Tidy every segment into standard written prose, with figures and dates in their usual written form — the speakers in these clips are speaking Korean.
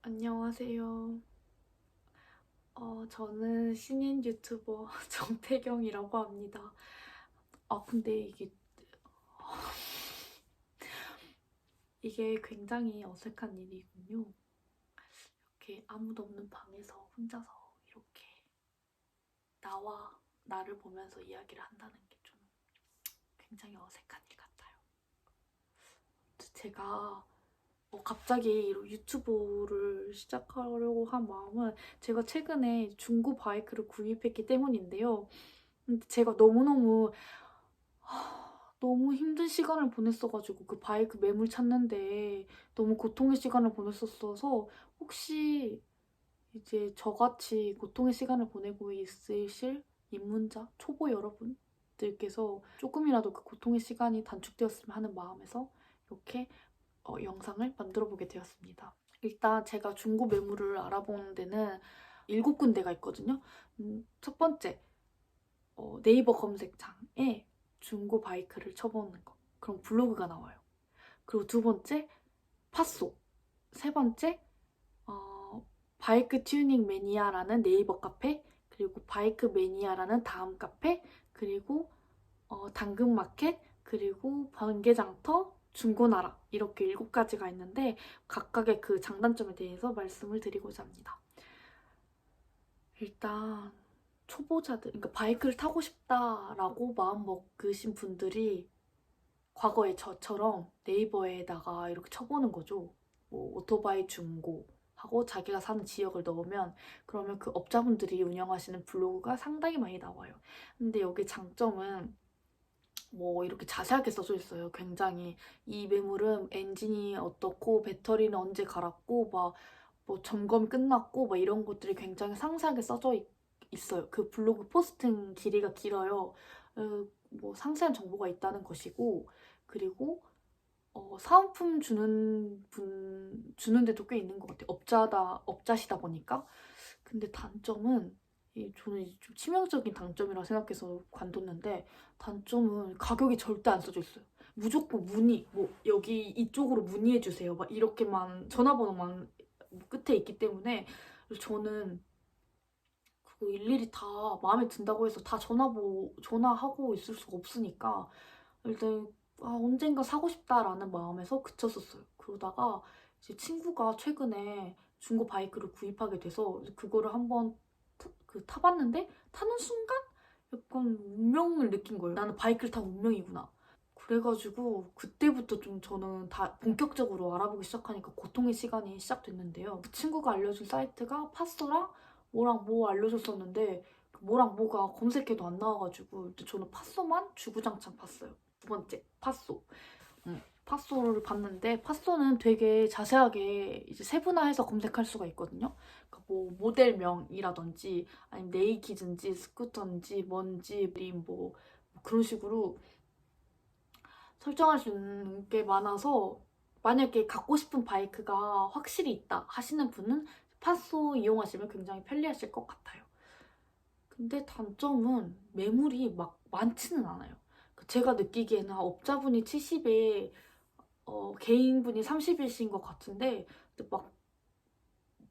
안녕하세요. 저는 신인 유튜버 정태경이라고 합니다. 근데 이게 굉장히 어색한 일이군요. 이렇게 아무도 없는 방에서 혼자서 이렇게 나를 보면서 이야기를 한다는 게 좀 굉장히 어색한 일 같아요. 제가 갑자기 유튜브를 시작하려고 한 마음은 제가 최근에 중고 바이크를 구입했기 때문인데요. 근데 제가 너무 힘든 시간을 보냈어가지고 그 바이크 매물 찾는데 너무 고통의 시간을 보냈었어서 혹시 이제 저같이 고통의 시간을 보내고 있으실 입문자, 초보 여러분들께서 조금이라도 그 고통의 시간이 단축되었으면 하는 마음에서 이렇게 영상을 만들어 보게 되었습니다. 일단 제가 중고 매물을 알아보는 데는 7군데가 있거든요. 첫 번째, 네이버 검색창에 중고 바이크를 쳐보는 거. 그럼 블로그가 나와요. 그리고 두 번째, 팟소. 세 번째, 바이크 튜닝 매니아라는 네이버 카페. 그리고 바이크 매니아라는 다음 카페. 그리고 당근마켓. 그리고 번개장터, 중고나라. 이렇게 7가지가 있는데 각각의 그 장단점에 대해서 말씀을 드리고자 합니다. 일단 초보자들, 그러니까 바이크를 타고 싶다라고 마음 먹으신 분들이 과거에 저처럼 네이버에다가 이렇게 쳐보는 거죠. 뭐 오토바이 중고 하고 자기가 사는 지역을 넣으면 그러면 그 업자분들이 운영하시는 블로그가 상당히 많이 나와요. 근데 여기 장점은 뭐 이렇게 자세하게 써져 있어요. 굉장히 이 매물은 엔진이 어떻고 배터리는 언제 갈았고 막 뭐 점검 끝났고 막 이런 것들이 굉장히 상세하게 써져 있어요. 그 블로그 포스팅 길이가 길어요. 뭐 상세한 정보가 있다는 것이고 그리고 사은품 주는 데도 꽤 있는 것 같아요. 업자시다 보니까. 근데 단점은 저는 이제 좀 치명적인 단점이라고 생각해서 관뒀는데 단점은 가격이 절대 안 써져 있어요. 무조건 문의, 뭐 여기 이쪽으로 문의해 주세요. 막 이렇게만 전화번호만 끝에 있기 때문에 저는 그거 일일이 다 마음에 든다고 해서 다 전화하고 있을 수가 없으니까 일단 언젠가 사고 싶다라는 마음에서 그쳤었어요. 그러다가 이제 친구가 최근에 중고 바이크를 구입하게 돼서 그거를 한번 타봤는데 타는 순간 약간 운명을 느낀 거예요. 나는 바이크를 타고 운명이구나. 그래가지고 그때부터 좀 저는 다 본격적으로 알아보기 시작하니까 고통의 시간이 시작됐는데요. 그 친구가 알려준 사이트가 팟소랑 뭐랑 뭐 알려줬었는데 그 뭐랑 뭐가 검색해도 안 나와가지고 저는 팟소만 주구장창 봤어요. 두 번째, 팟소. 팟소를 봤는데 팟소는 되게 자세하게 이제 세분화해서 검색할 수가 있거든요. 그러니까 뭐 모델명이라든지 아니면 네이키든지 스쿠터인지 뭔지 뭐 그런 식으로 설정할 수 있는 게 많아서 만약에 갖고 싶은 바이크가 확실히 있다 하시는 분은 팟소 이용하시면 굉장히 편리하실 것 같아요. 근데 단점은 매물이 막 많지는 않아요. 제가 느끼기에는 업자분이 70에 개인분이 30이신 것 같은데 막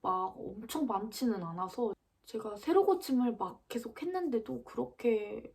엄청 많지는 않아서 제가 새로 고침을 막 계속 했는데도 그렇게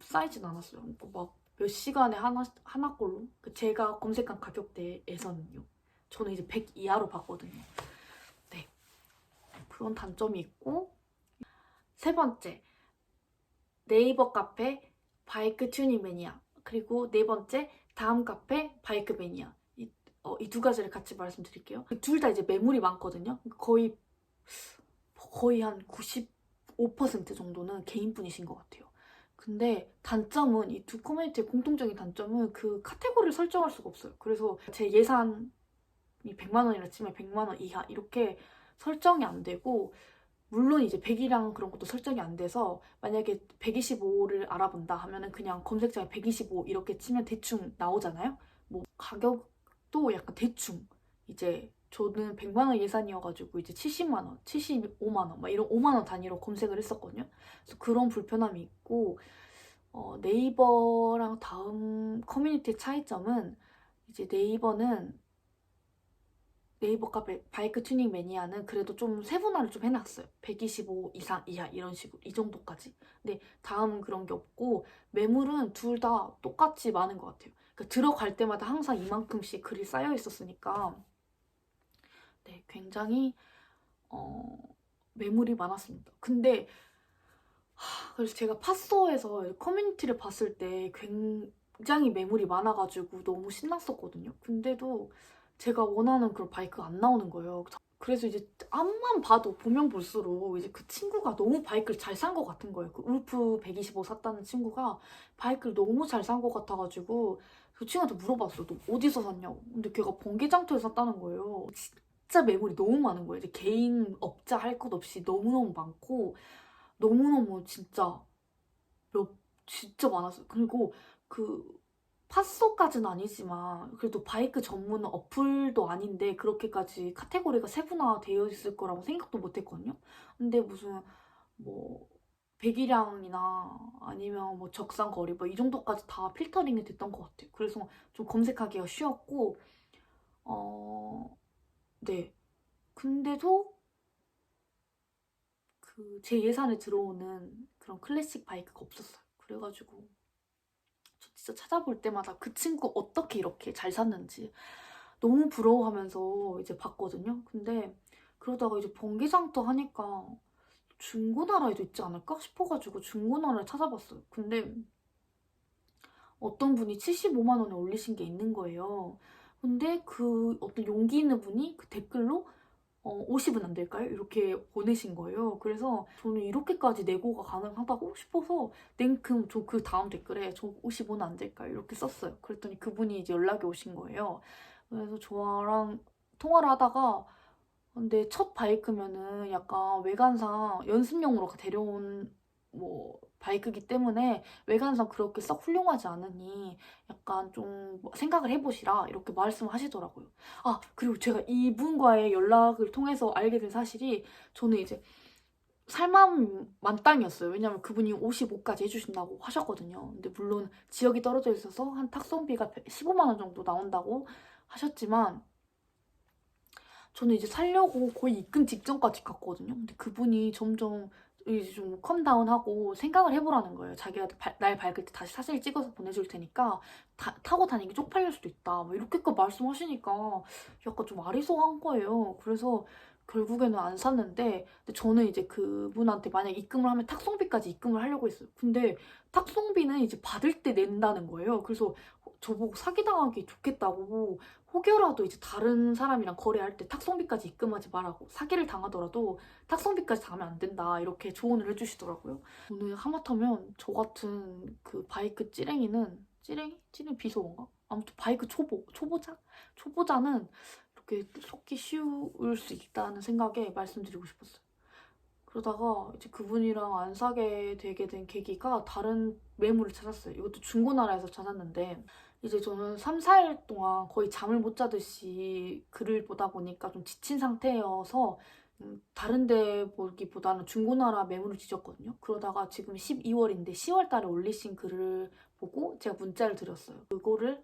쌓이진 않았어요. 그러니까 막 몇 시간에 하나꼴로. 제가 검색한 가격대에서는요. 저는 이제 100 이하로 봤거든요. 네. 그런 단점이 있고. 세 번째, 네이버 카페 바이크 튜닝 매니아. 그리고 네 번째, 다음 카페 바이크 매니아. 이 두 가지를 같이 말씀드릴게요. 둘 다 이제 매물이 많거든요. 거의 한 95% 정도는 개인분이신 것 같아요. 근데 단점은 이 두 커뮤니티의 공통적인 단점은 그 카테고리를 설정할 수가 없어요. 그래서 제 예산이 100만 원이라 치면 100만 원 이하 이렇게 설정이 안 되고 물론 이제 100이랑 그런 것도 설정이 안 돼서 만약에 125를 알아본다 하면은 그냥 검색창에 125 이렇게 치면 대충 나오잖아요. 뭐 가격도 약간 대충 이제 저는 100만 원 예산이어가지고 이제 70만 원, 75만 원 막 이런 5만 원 단위로 검색을 했었거든요. 그래서 그런 불편함이 있고 네이버랑 다음 커뮤니티 차이점은 이제 네이버는 네이버 카페 바이크 튜닝 매니아는 그래도 좀 세분화를 좀 해놨어요. 125 이상 이하 이런 식으로 이 정도까지. 근데 다음은 그런 게 없고 매물은 둘 다 똑같이 많은 것 같아요. 그러니까 들어갈 때마다 항상 이만큼씩 글이 쌓여 있었으니까 네, 굉장히 매물이 많았습니다. 근데 그래서 제가 팟스토어에서 커뮤니티를 봤을 때 굉장히 매물이 많아가지고 너무 신났었거든요. 근데도 제가 원하는 그런 바이크가 안 나오는 거예요. 그래서 이제 앞만 봐도 보면 볼수록 이제 그 친구가 너무 바이크를 잘 산 것 같은 거예요. 그 울프 125 샀다는 친구가 바이크를 너무 잘 산 것 같아가지고 그 친구한테 물어봤어요. 너 어디서 샀냐고. 근데 걔가 번개장터에서 샀다는 거예요. 진짜 매물이 너무 많은 거예요. 이제 개인 업자 할 것 없이 너무너무 많고 너무너무 진짜 많았어요. 그리고 그 팟소까지는 아니지만 그래도 바이크 전문 어플도 아닌데 그렇게까지 카테고리가 세분화되어 있을 거라고 생각도 못 했거든요. 근데 무슨 뭐 배기량이나 아니면 뭐 적상 거리 뭐 이 정도까지 다 필터링이 됐던 것 같아요. 그래서 좀 검색하기가 쉬웠고 네. 근데도 그 제 예산에 들어오는 그런 클래식 바이크가 없었어요. 그래가지고 저 진짜 찾아볼 때마다 그 친구 어떻게 이렇게 잘 샀는지 너무 부러워하면서 이제 봤거든요. 근데 그러다가 이제 번개장터 하니까 중고나라에도 있지 않을까 싶어가지고 중고나라를 찾아봤어요. 근데 어떤 분이 75만 원에 올리신 게 있는 거예요. 근데 그 어떤 용기 있는 분이 그 댓글로 50은 안 될까요? 이렇게 보내신 거예요. 그래서 저는 이렇게까지 내고가 가능하다고 싶어서 냉큼 저 그 다음 댓글에 저 55는 안 될까요? 이렇게 썼어요. 그랬더니 그분이 이제 연락이 오신 거예요. 그래서 저랑 통화를 하다가 근데 첫 바이크면은 약간 외관상 연습용으로 데려온 뭐 바이크기 때문에 외관상 그렇게 썩 훌륭하지 않으니 약간 좀뭐 생각을 해보시라 이렇게 말씀을 하시더라고요. 아, 그리고 제가 이분과의 연락을 통해서 알게 된 사실이 저는 이제 살만 만땅이었어요. 왜냐면 그분이 55까지 해주신다고 하셨거든요. 근데 물론 지역이 떨어져 있어서 한 탁송비가 15만 원 정도 나온다고 하셨지만 저는 이제 살려고 거의 입금 직전까지 갔거든요. 근데 그분이 점점 이제 좀 컴다운하고 생각을 해보라는 거예요. 자기가 날 밝을 때 다시 사진을 찍어서 보내줄 테니까 타고 다니기 쪽팔릴 수도 있다. 뭐 이렇게까지 말씀하시니까 약간 좀 아리송한 거예요. 그래서 결국에는 안 샀는데 근데 저는 이제 그분한테 만약 입금을 하면 탁송비까지 입금을 하려고 했어요. 근데 탁송비는 이제 받을 때 낸다는 거예요. 그래서 저보고 사기당하기 좋겠다고 혹여라도 이제 다른 사람이랑 거래할 때 탁송비까지 입금하지 말라고 사기를 당하더라도 탁송비까지 당하면 안 된다 이렇게 조언을 해주시더라고요. 오늘 하마터면 저 같은 그 바이크 찌랭이 비속어인가? 아무튼 바이크 초보자는 이렇게 속기 쉬울 수 있다는 생각에 말씀드리고 싶었어요. 그러다가 이제 그분이랑 안 사게 되게 된 계기가 다른 매물을 찾았어요. 이것도 중고나라에서 찾았는데 이제 저는 3, 4일 동안 거의 잠을 못 자듯이 글을 보다 보니까 좀 지친 상태여서 다른 데 보기보다는 중고나라 매물을 뒤졌거든요. 그러다가 지금 12월인데 10월 달에 올리신 글을 보고 제가 문자를 드렸어요. 그거를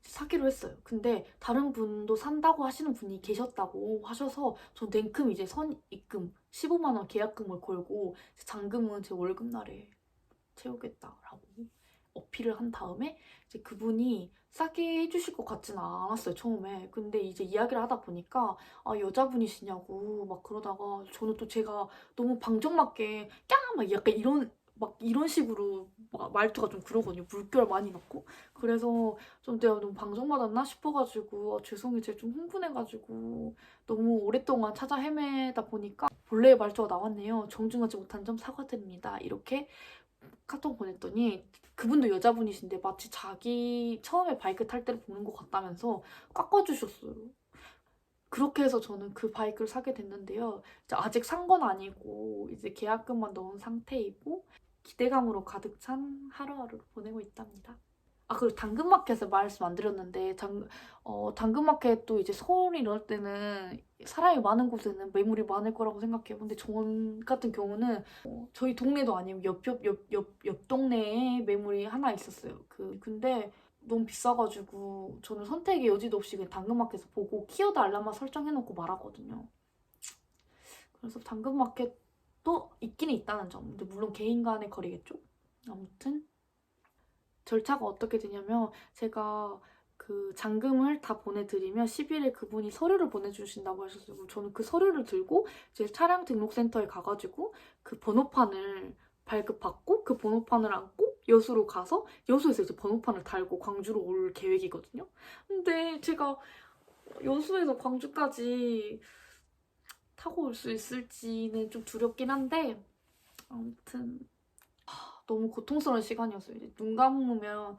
사기로 했어요. 근데 다른 분도 산다고 하시는 분이 계셨다고 하셔서 전 냉큼 이제 선입금 15만 원 계약금을 걸고 잔금은 제 월급날에 채우겠다라고 어필을 한 다음에 이제 그분이 싸게 해주실 것 같지는 않았어요, 처음에. 근데 이제 이야기를 하다 보니까 아, 여자분이시냐고 막 그러다가 저는 또 제가 너무 방정맞게 깡! 막 약간 이런 식으로 막 말투가 좀 그러거든요. 물결 많이 넣고. 그래서 좀 내가 너무 방정맞았나 싶어가지고 죄송해요. 제가 좀 흥분해가지고 너무 오랫동안 찾아 헤매다 보니까 본래의 말투가 나왔네요. 정중하지 못한 점 사과드립니다. 이렇게 카톡 보냈더니 그분도 여자분이신데 마치 자기 처음에 바이크 탈 때를 보는 것 같다면서 깎아주셨어요. 그렇게 해서 저는 그 바이크를 사게 됐는데요. 이제 아직 산 건 아니고 이제 계약금만 넣은 상태이고 기대감으로 가득 찬 하루하루를 보내고 있답니다. 아, 그리고 당근마켓을 말씀 안 드렸는데 당근마켓도 이제 서울 이럴 때는 사람이 많은 곳에는 매물이 많을 거라고 생각해요. 근데 저 같은 경우는 저희 동네도 아니고 옆 동네에 매물이 하나 있었어요. 근데 너무 비싸가지고 저는 선택의 여지도 없이 그냥 당근마켓에서 보고 키워드 알람만 설정해놓고 말하거든요. 그래서 당근마켓도 있기는 있다는 점. 근데 물론 개인 간의 거리겠죠? 아무튼 절차가 어떻게 되냐면 제가 그 잔금을 다 보내드리면 10일에 그분이 서류를 보내주신다고 하셨어요. 저는 그 서류를 들고 이제 차량 등록센터에 가가지고 그 번호판을 발급받고 그 번호판을 안고 여수로 가서 여수에서 이제 번호판을 달고 광주로 올 계획이거든요. 근데 제가 여수에서 광주까지 타고 올 수 있을지는 좀 두렵긴 한데 아무튼 너무 고통스러운 시간이었어요. 이제 눈 감으면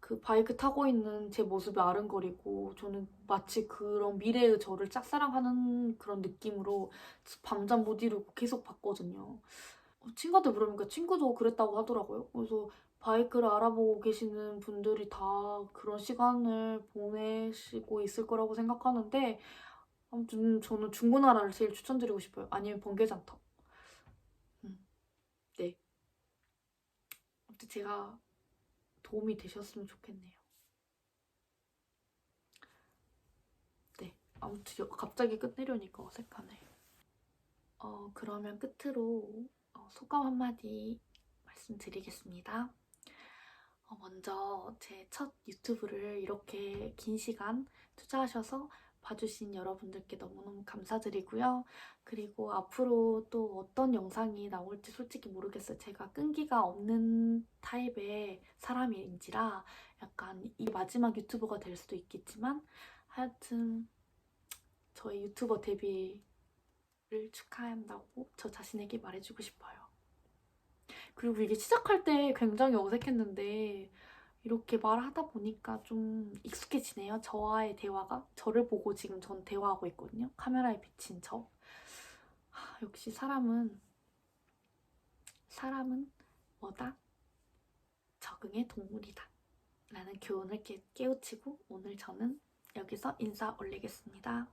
그 바이크 타고 있는 제 모습이 아른거리고 저는 마치 그런 미래의 저를 짝사랑하는 그런 느낌으로 밤잠 못 이루고 계속 봤거든요. 친구한테 물어보니까 친구도 그랬다고 하더라고요. 그래서 바이크를 알아보고 계시는 분들이 다 그런 시간을 보내시고 있을 거라고 생각하는데 아무튼 저는 중고나라를 제일 추천드리고 싶어요. 아니면 번개장터. 네. 아무튼 제가 도움이 되셨으면 좋겠네요. 네. 아무튼 갑자기 끝내려니까 어색하네. 그러면 끝으로 소감 한마디 말씀드리겠습니다. 먼저 제 첫 유튜브를 이렇게 긴 시간 투자하셔서 봐주신 여러분들께 너무너무 감사드리고요. 그리고 앞으로 또 어떤 영상이 나올지 솔직히 모르겠어요. 제가 끈기가 없는 타입의 사람인지라 약간 이 마지막 유튜버가 될 수도 있겠지만 하여튼 저의 유튜버 데뷔를 축하한다고 저 자신에게 말해주고 싶어요. 그리고 이게 시작할 때 굉장히 어색했는데 이렇게 말하다 보니까 좀 익숙해지네요. 저와의 대화가. 저를 보고 지금 전 대화하고 있거든요. 카메라에 비친 저. 역시 사람은 뭐다? 적응의 동물이다. 라는 교훈을 깨우치고 오늘 저는 여기서 인사 올리겠습니다.